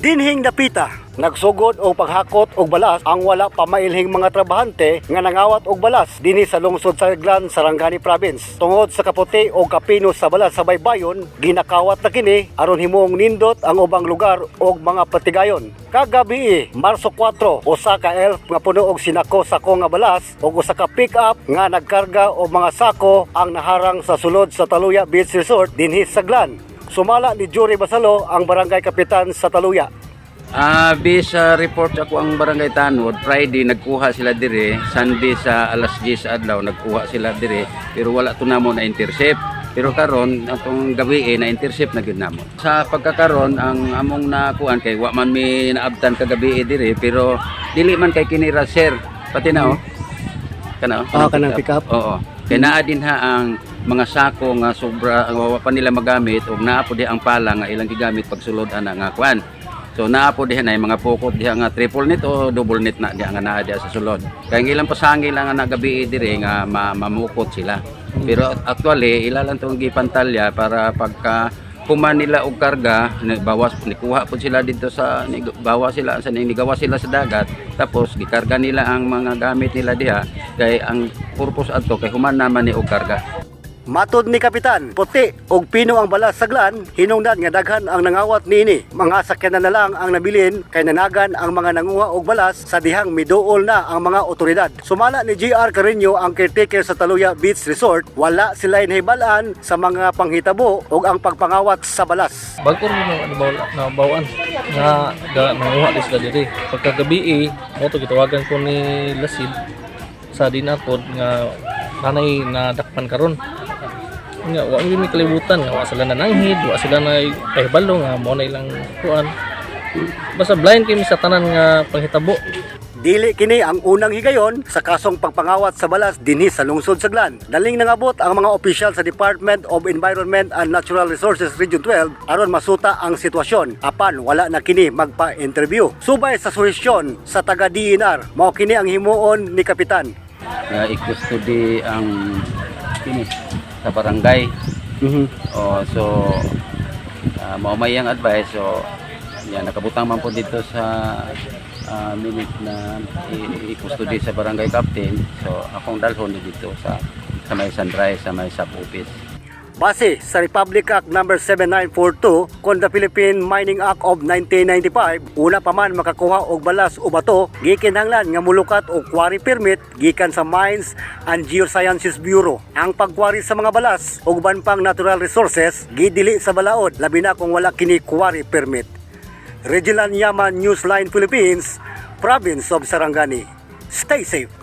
Dinhing napita, nagsugod o paghakot og balas ang wala pamailhing mga trabahante nga nangawat og balas dinhi sa lungsod sa Aglan, Sarangani Province. Tungod sa kaputi o kapino sa balas sa baybayon, ginakawat na kini aron himong nindot ang ubang lugar og mga patigayon. Kagabi, Marso 4, usa ka elf nga puno og sinako-sako nga balas ug usa ka pick-up nga nagkarga og mga sako ang naharang sa sulod sa Taluya Beach Resort dinhi sa Aglan. Sumala ni Jory Basalo ang barangay kapitan sa Taluya. Based sa report ako ang barangay Tanod, Friday nagkuha sila dire, Sunday sa alas 10 adlaw nagkuha sila dire, pero wala to namo na intercept. Pero karon atong gabi na intercept na gyud namo. Sa pagkakaron ang among nakuan kay wa man mi naabtan kagabi dire, pero dili man kay kini raser pati na kana Kanang pick up. Oo. Kay naa din ha ang mga sako nga sobra wa pa nila magamit ug naa po di ang pala nga ilang gigamit pagsulod ana nga kuan. So naa po diha na mga pokot diha nga triple net o double net na diha nga naa diha sa sulod. Kay ilang pasangi lang nga nagabi dire nga mamukot sila. Pero actually ilalan tong gipantalya para pagka kuman nila og karga, bawas nikuha po sila dito sa bawas sila sa nigawa sila sa dagat, tapos gikarga nila ang mga gamit nila diha kay ang purpose adto kay human naman ni og karga. Matod ni Kapitan, puti og pino ang balas sa Aglan, hinungdan nga daghan ang nangawat niini. Mga sakyanan na lang ang nabilin kay nanagan ang mga nanguha og balas sa dihang miduol na ang mga otoridad. Sumala ni GR Carreño ang caretaker sa Taluya Beach Resort, wala sila nahibalaan sa mga panghitabo og ang pagpangawat sa balas. Bago rin na bawaan nga nanguha din sila diri. Pagkagabi mo to gitawagan ko ni Lasid sa dinatod nga nanay na dakpan karon. Nga wa mi kalibutan nga wa sila nananghid, wa sila na kahibalo nga mo na ilang kuan. Basta blind kami sa tanan nga panghitabo. Dili kini ang unang higayon sa kasong pagpangawat sa balas dinhi sa lungsod sa Aglan. Daling nangabot ang mga opisyal sa Department of Environment and Natural Resources Region 12 aron masuta ang sitwasyon apan wala na kini magpa-interview. Subay sa suhestyon sa taga DNR, mao kini ang himuon ni Kapitan. I-custody ang kini sa barangay. So mao may ang advice, so yan nakabutang man po dito sa minute na i-custody sa barangay captain. So akong dalhon dito sa may Sunrise, sa may sub office. Base sa Republic Act No. 7942 kon the Philippine Mining Act of 1995, una pa man makakuha og balas o bato, gikinahanglan nga mulukat og quarry permit gikan sa Mines and Geosciences Bureau. Ang pagkwari sa mga balas ug uban pang natural resources gidili sa balaod, labi na kung wala kini quarry permit. Regional Yaman Newsline Philippines, Province of Sarangani. Stay safe.